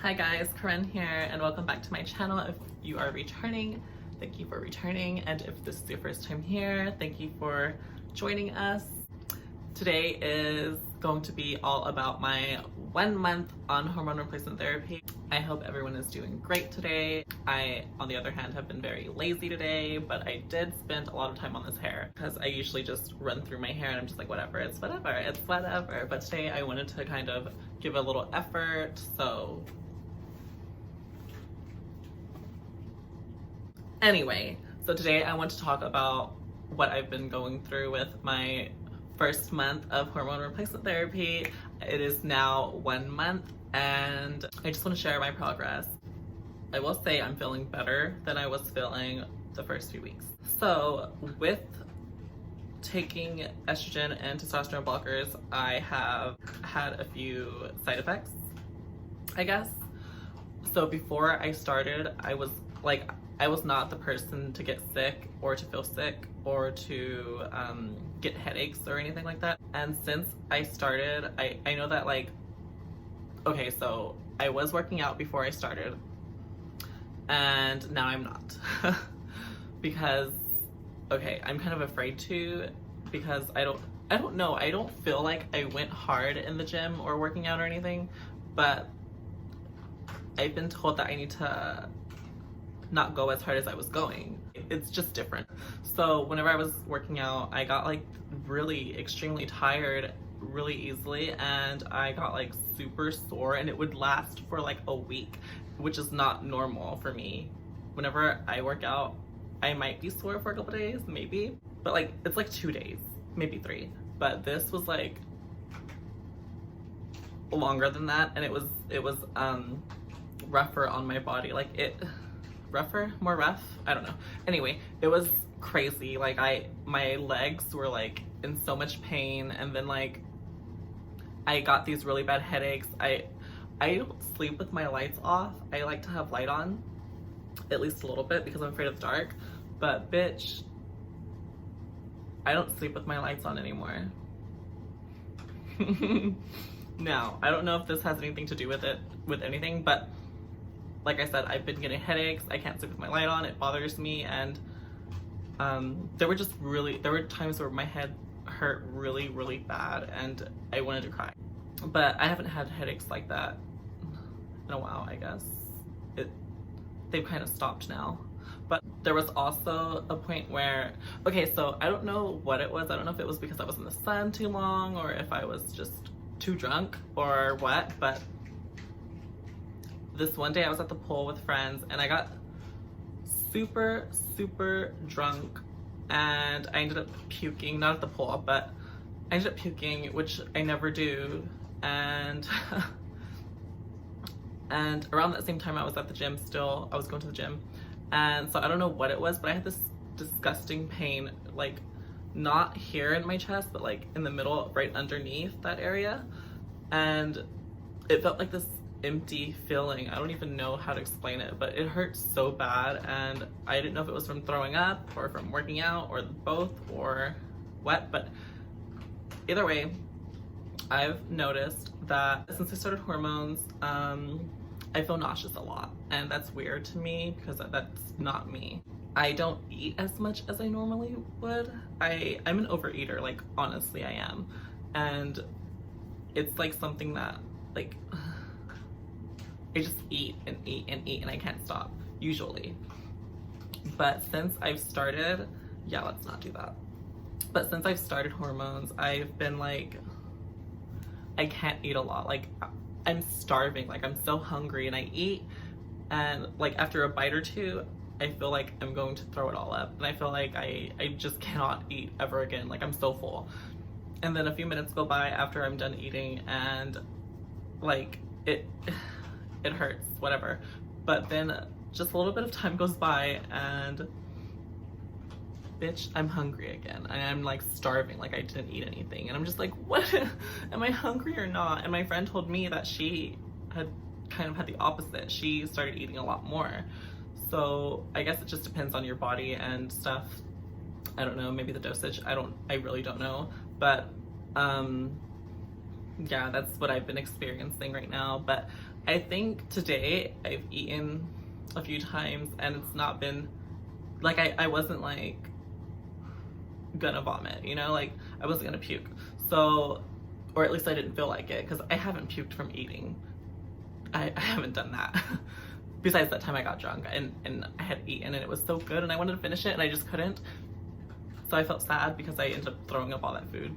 Hi guys, Corinne here, and welcome back to my channel. If you are returning, thank you for returning, and if this is your first time here, thank you for joining us. Today is going to be all about my 1 month on hormone replacement therapy. I hope everyone is doing great today. I, on the other hand, have been very lazy today, but I did spend a lot of time on this hair because I usually just run through my hair and I'm just like, whatever, it's whatever, it's whatever. But today I wanted to kind of give a little effort, so anyway, so today I want to talk about what I've been going through with my first month of hormone replacement therapy. It is now 1 month and I just want to share my progress. I will say I'm feeling better than I was feeling the first few weeks. So with taking estrogen and testosterone blockers, I have had a few side effects, I guess. So before I started, I was not the person to get sick or to feel sick or to get headaches or anything like that. And since I started, I know that okay, so I was working out before I started and now I'm not because, okay, I'm kind of afraid to because I don't know, I don't feel like I went hard in the gym or working out or anything, but I've been told that I need to not go as hard as I was going. It's just different. So whenever I was working out, I got really extremely tired really easily, and I got super sore, and it would last for a week, which is not normal for me. Whenever I work out, I might be sore for a couple days, maybe, but it's 2 days, maybe 3. But this was longer than that, and it was rougher on my body. Rougher, more rough, I don't know. Anyway, it was crazy. My legs were in so much pain, and then I got these really bad headaches. I don't sleep with my lights off. I like to have light on, at least a little bit, because I'm afraid of the dark. But bitch, I don't sleep with my lights on anymore. Now, I don't know if this has anything to do with anything, but like I said, I've been getting headaches. I can't sleep with my light on. It bothers me, and there were times where my head hurt really, really bad, and I wanted to cry. But I haven't had headaches like that in a while, I guess. They've kind of stopped now. But there was also a point where, okay, so I don't know what it was. I don't know if it was because I was in the sun too long or if I was just too drunk or what, but this one day I was at the pool with friends and I got super, super drunk, and I ended up puking, not at the pool, but I ended up puking, which I never do. And and around that same time I was at the gym still. I was going to the gym, and so I don't know what it was, but I had this disgusting pain, not here in my chest, but in the middle, right underneath that area. And it felt like this empty feeling. I don't even know how to explain it, but it hurt so bad, and I didn't know if it was from throwing up or from working out or both or what. But either way, I've noticed that since I started hormones, I feel nauseous a lot, and that's weird to me because that's not me. I don't eat as much as I normally would. I'm an overeater, honestly I am, and it's something that I just eat and eat and eat and I can't stop, usually. But since I've started, yeah, let's not do that. But since I've started hormones, I've been I can't eat a lot. I'm starving, I'm so hungry, and I eat, and after a bite or two, I feel like I'm going to throw it all up, and I feel like I just cannot eat ever again. I'm so full. And then a few minutes go by after I'm done eating, and it hurts, whatever. But then just a little bit of time goes by and bitch, I'm hungry again. And I'm starving, I didn't eat anything. And I'm just what? Am I hungry or not? And my friend told me that she had kind of had the opposite. She started eating a lot more. So I guess it just depends on your body and stuff. I don't know, maybe the dosage. I really don't know. But yeah, that's what I've been experiencing right now. But I think today I've eaten a few times and it's not been like I wasn't like gonna vomit, you know, like I wasn't gonna puke. So, or at least I didn't feel like it, because I haven't puked from eating. I haven't done that. Besides that time I got drunk and I had eaten and it was so good and I wanted to finish it and I just couldn't. So I felt sad because I ended up throwing up all that food.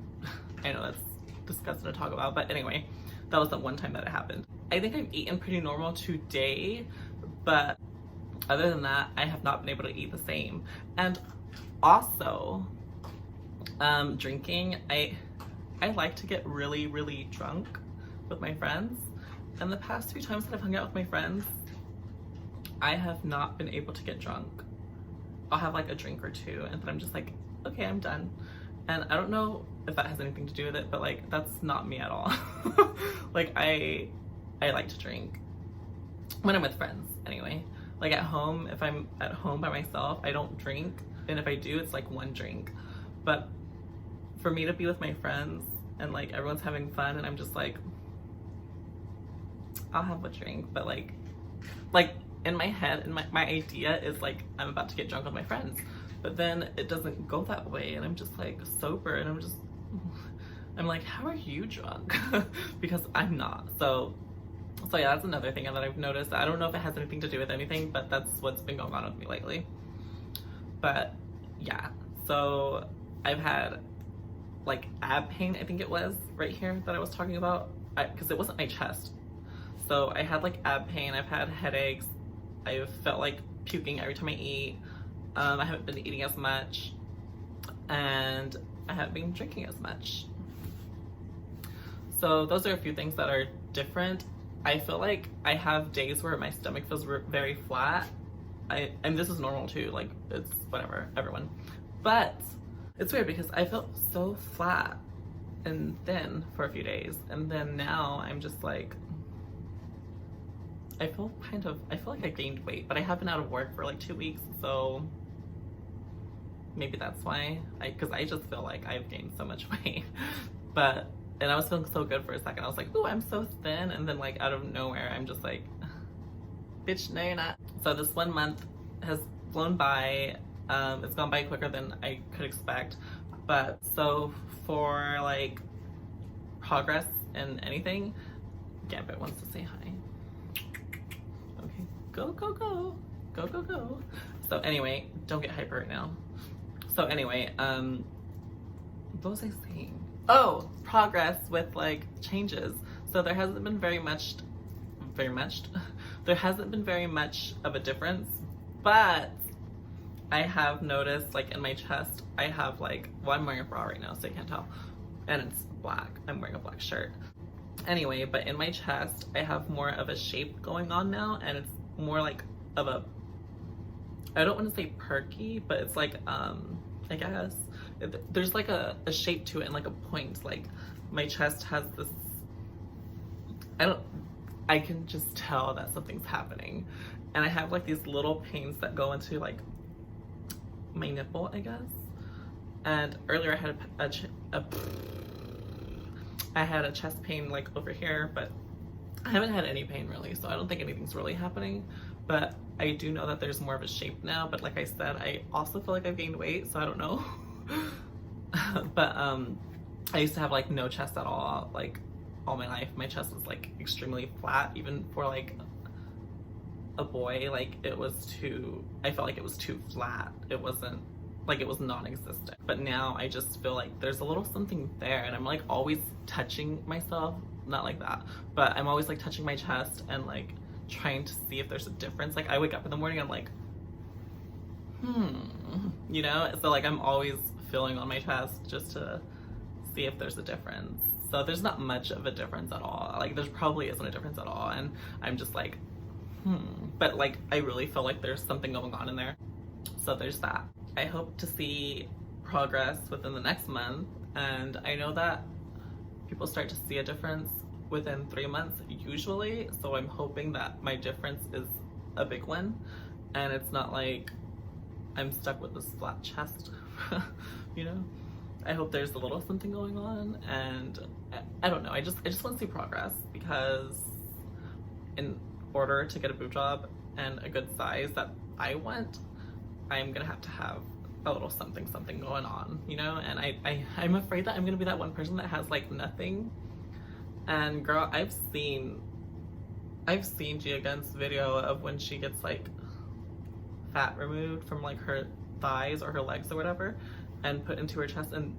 I know that's disgusting to talk about, but anyway, that was the one time that it happened. I think I've eaten pretty normal today, but other than that, I have not been able to eat the same. And also, drinking, I like to get really, really drunk with my friends. And the past few times that I've hung out with my friends, I have not been able to get drunk. I'll have like a drink or two and then I'm just like, okay, I'm done. And I don't know if that has anything to do with it, but like that's not me at all. Like I like to drink when I'm with friends anyway. Like at home, if I'm at home by myself, I don't drink. And if I do, it's like one drink. But for me to be with my friends and like everyone's having fun and I'm just like, I'll have a drink. But like in my head, and my idea is like I'm about to get drunk with my friends. But then it doesn't go that way and I'm just like sober and I'm like, how are you drunk? Because I'm not. So yeah, that's another thing that I've noticed. I don't know if it has anything to do with anything, but that's what's been going on with me lately. But yeah, so I've had like ab pain, I think it was right here that I was talking about, because it wasn't my chest. So I had like ab pain, I've had headaches, I've felt like puking every time I eat. I haven't been eating as much and I haven't been drinking as much. So those are a few things that are different. I feel like I have days where my stomach feels very flat. And this is normal too, like it's whatever, everyone. But it's weird because I felt so flat and thin for a few days. And then now I'm just like, I feel like I gained weight, but I have been out of work for like 2 weeks. So maybe that's why, because I just feel like I've gained so much weight. And I was feeling so good for a second. I was like, ooh, I'm so thin. And then like out of nowhere, I'm just like, bitch, no you're not. So this 1 month has flown by. It's gone by quicker than I could expect. But so for like progress in anything, Gambit wants to say hi. Okay, go, go, go. Go, go, go. So anyway, don't get hyper right now. So anyway, what was I saying? Oh, progress with like changes. So there hasn't been there hasn't been very much of a difference, but I have noticed like in my chest, I have like, well, I'm wearing a bra right now, so you can't tell. And it's black, I'm wearing a black shirt. Anyway, but in my chest, I have more of a shape going on now, and it's more like of a, I don't want to say perky, but it's like, I guess, there's like a shape to it and like a point. Like my chest has this, I can just tell that something's happening. And I have like these little pains that go into like my nipple, I guess. And earlier I had a chest pain like over here, but I haven't had any pain really, so I don't think anything's really happening. But I do know that there's more of a shape now, but like I said, I also feel like I've gained weight, so I don't know. But I used to have like no chest at all, like all my life. My chest was like extremely flat, even for like a boy. Like it was too, I felt like it was too flat. It wasn't, like it was non-existent. But now I just feel like there's a little something there, and I'm like always touching myself, not like that, but I'm always like touching my chest and like trying to see if there's a difference. Like I wake up in the morning, I'm like, you know? So like I'm always feeling on my chest just to see if there's a difference. So there's not much of a difference at all. Like there probably isn't a difference at all. And I'm just like, but like I really feel like there's something going on in there. So there's that. I hope to see progress within the next month. And I know that people start to see a difference within 3 months usually. So I'm hoping that my difference is a big one. And it's not like I'm stuck with this flat chest, you know? I hope there's a little something going on, and I don't know. I just want to see progress, because in order to get a boob job and a good size that I want, I'm gonna have to have a little something going on, you know? And I'm afraid that I'm gonna be that one person that has like nothing. And girl, I've seen Gia Gunn's video of when she gets like fat removed from like her thighs or her legs or whatever and put into her chest, and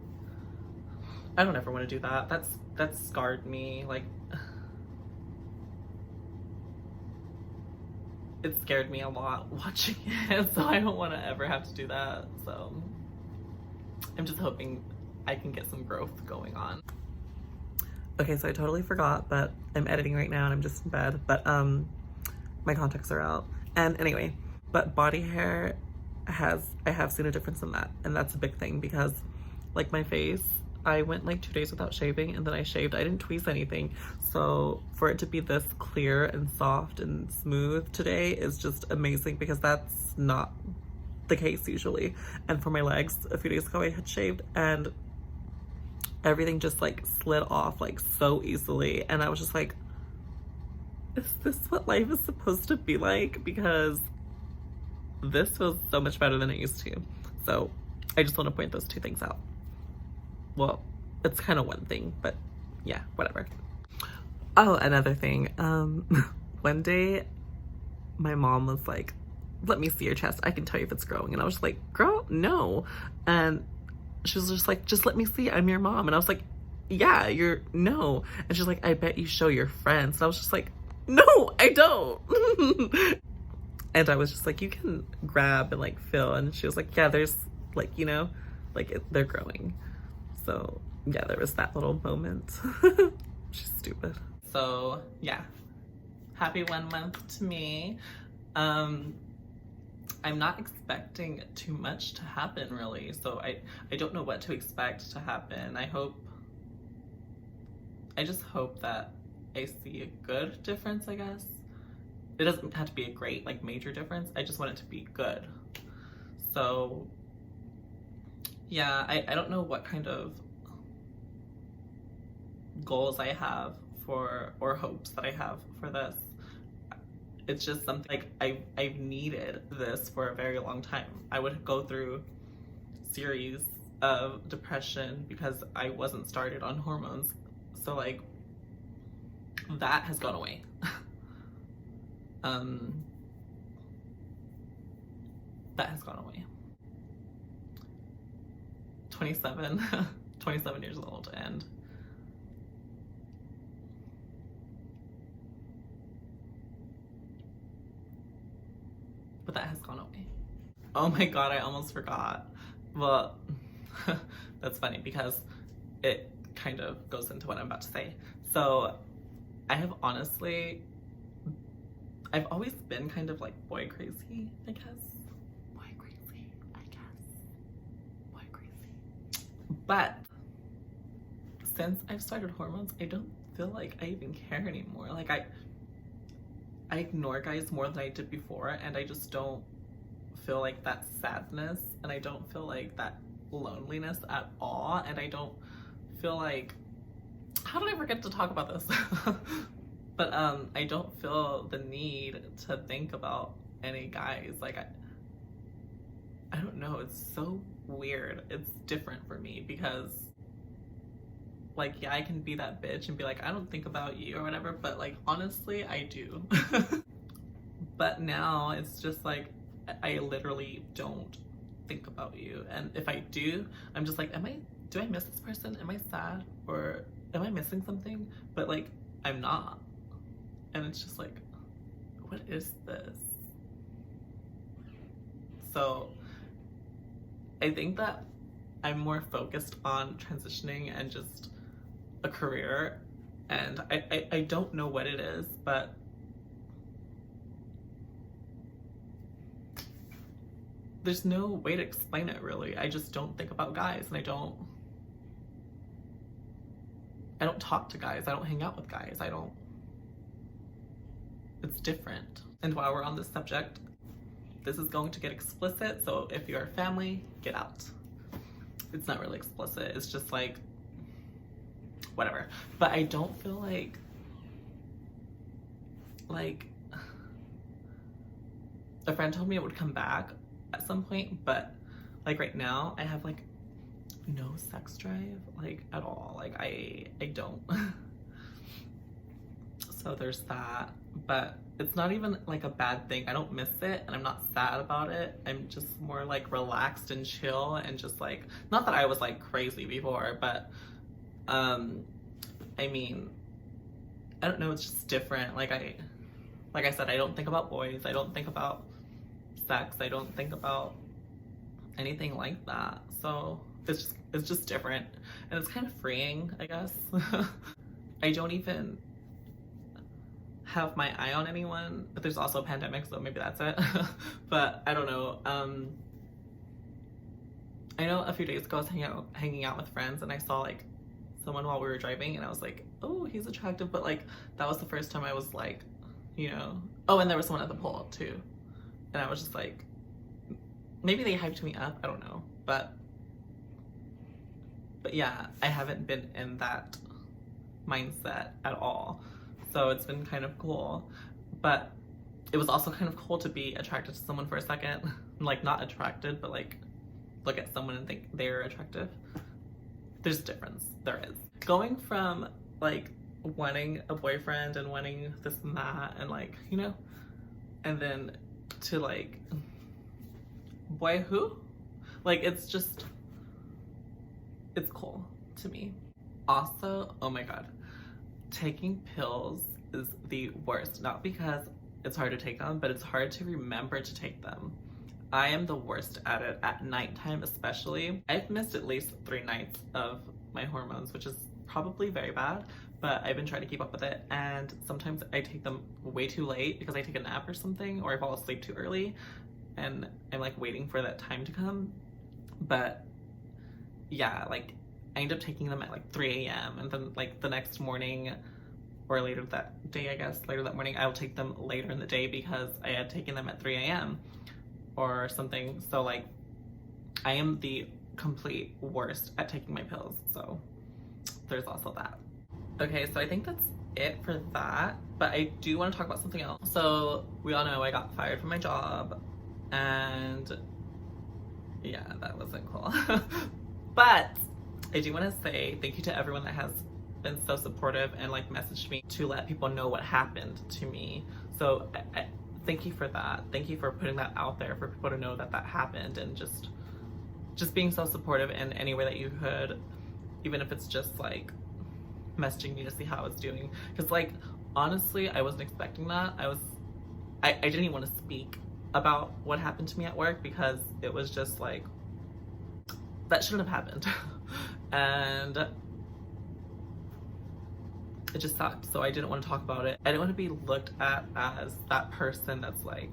I don't ever want to do that. That's scarred me. Like, it scared me a lot watching it, so I don't want to ever have to do that. So I'm just hoping I can get some growth going on. Okay, so I totally forgot, but I'm editing right now and I'm just in bed, but my contacts are out. And anyway, but body hair I have seen a difference in that, and that's a big thing because like my face, I went like 2 days without shaving and then I shaved. I didn't tweeze anything. So for it to be this clear and soft and smooth today is just amazing because that's not the case usually. And for my legs, a few days ago I had shaved and everything just like slid off like so easily. And I was just like, is this what life is supposed to be like? Because this feels so much better than it used to. So I just want to point those two things out. Well, it's kind of one thing, but yeah, whatever. Oh, another thing. One day my mom was like, let me see your chest. I can tell you if it's growing. And I was like, girl, no. And she was just like, just let me see. I'm your mom. And I was like, yeah, no. And she's like, I bet you show your friends. And I was just like, no, I don't. And I was just like, you can grab and like feel. And she was like, yeah, there's like, you know, like they're growing. So yeah, there was that little moment. She's stupid. So yeah, happy 1 month to me. I'm not expecting too much to happen really. So I don't know what to expect to happen. I just hope that I see a good difference, I guess. It doesn't have to be a great, like major difference. I just want it to be good. So yeah, I don't know what kind of goals I have for, or hopes that I have for this. It's just something like I've needed this for a very long time. I would go through series of depression because I wasn't started on hormones. So like that has gone away. That has gone away. 27 years old, and but that has gone away. Oh my god, I almost forgot. Well, that's funny because it kind of goes into what I'm about to say. So I've always been kind of like boy crazy, I guess. But since I've started hormones, I don't feel like I even care anymore. Like I ignore guys more than I did before, and I just don't feel like that sadness, and I don't feel like that loneliness at all, and I don't feel like, how did I forget to talk about this? But I don't feel the need to think about any guys. Like I don't know, it's so weird. It's different for me because like, yeah, I can be that bitch and be like, I don't think about you or whatever, but like honestly I do. But now it's just like I literally don't think about you, and if I do, I'm just like, do I miss this person? Am I sad? Or am I missing something? But like I'm not. And it's just like, what is this? So I think that I'm more focused on transitioning and just a career, and I don't know what it is, but there's no way to explain it really. I just don't think about guys, and I don't talk to guys. I don't hang out with guys. It's different. And while we're on this subject, this is going to get explicit, so if you're a family, get out. It's not really explicit, it's just like, whatever. But I don't feel like, a friend told me it would come back at some point, but like right now I have like no sex drive, like at all. Like I don't. So there's that, but it's not even like a bad thing. I don't miss it and I'm not sad about it. I'm just more like relaxed and chill and just like, not that I was like crazy before, but I mean, I don't know, it's just different. Like I said, I don't think about boys. I don't think about sex. I don't think about anything like that. So it's just different, and it's kind of freeing, I guess. I don't even have my eye on anyone, but there's also a pandemic, so maybe that's it. But I don't know. I know a few days ago I was hanging out with friends, and I saw like someone while we were driving, and I was like, oh, he's attractive, but like that was the first time I was like, you know. Oh, and there was someone at the pool too, and I was just like, maybe they hyped me up, I don't know, but yeah, I haven't been in that mindset at all, so it's been kind of cool. But it was also kind of cool to be attracted to someone for a second. Like, not attracted, but like look at someone and think they're attractive. There's a difference, there is. Going from like wanting a boyfriend and wanting this and that and like, you know, and then to like, boy who? Like, it's just, it's cool to me. Also, oh my god, taking pills is the worst. Not because it's hard to take them, but it's hard to remember to take them. I am the worst at it at nighttime, especially. I've missed at least 3 nights of my hormones, which is probably very bad, but I've been trying to keep up with it, and sometimes I take them way too late because I take a nap or something, or I fall asleep too early, and I'm like waiting for that time to come. But yeah, like I end up taking them at like 3 a.m. and then like the next morning, or later that day, I guess, later that morning, I'll take them later in the day because I had taken them at 3 a.m. or something. So like, I am the complete worst at taking my pills, so there's also that. Okay, so I think that's it for that, but I do want to talk about something else. So we all know I got fired from my job, and yeah, that wasn't cool. But I do want to say thank you to everyone that has been so supportive and like messaged me to let people know what happened to me. So I thank you for that. Thank you for putting that out there for people to know that that happened, and just being so supportive in any way that you could, even if it's just like messaging me to see how I was doing. Because like, honestly, I wasn't expecting that. I didn't even want to speak about what happened to me at work because it was just like, that shouldn't have happened. And it just sucked, so I didn't want to talk about it. I didn't want to be looked at as that person that's like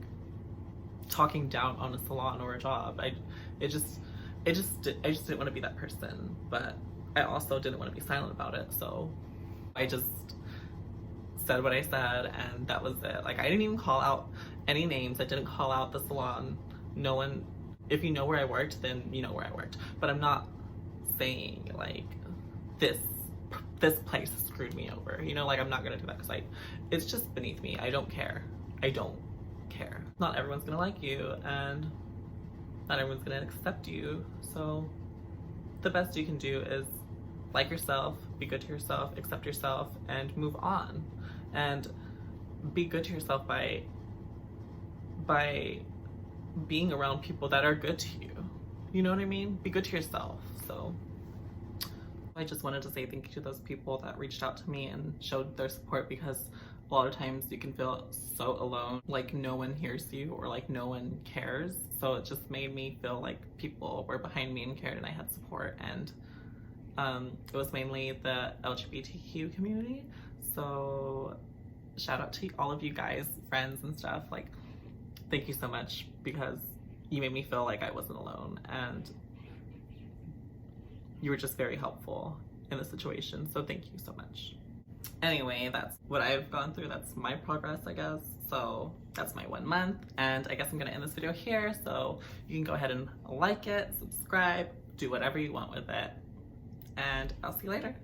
talking down on a salon or a job. I just didn't want to be that person, but I also didn't want to be silent about it, so I just said what I said, and that was it. Like, I didn't even call out any names. I didn't call out the salon. No one, if you know where I worked, then you know where I worked. But I'm not saying like this place screwed me over, you know, like I'm not gonna do that because it's just beneath me. I don't care. I don't care. Not everyone's gonna like you, and not everyone's gonna accept you, so the best you can do is like yourself, be good to yourself, accept yourself, and move on. And be good to yourself by being around people that are good to you. You know what I mean? Be good to yourself. So I just wanted to say thank you to those people that reached out to me and showed their support, because a lot of times you can feel so alone, like no one hears you or like no one cares. So it just made me feel like people were behind me and cared, and I had support. And it was mainly the LGBTQ community. So shout out to all of you guys, friends and stuff. Like, thank you so much, because you made me feel like I wasn't alone, and you were just very helpful in the situation. So thank you so much. Anyway, that's what I've gone through. That's my progress, I guess. So that's my 1 month, and I guess I'm gonna end this video here. So you can go ahead and like it, subscribe, do whatever you want with it, and I'll see you later.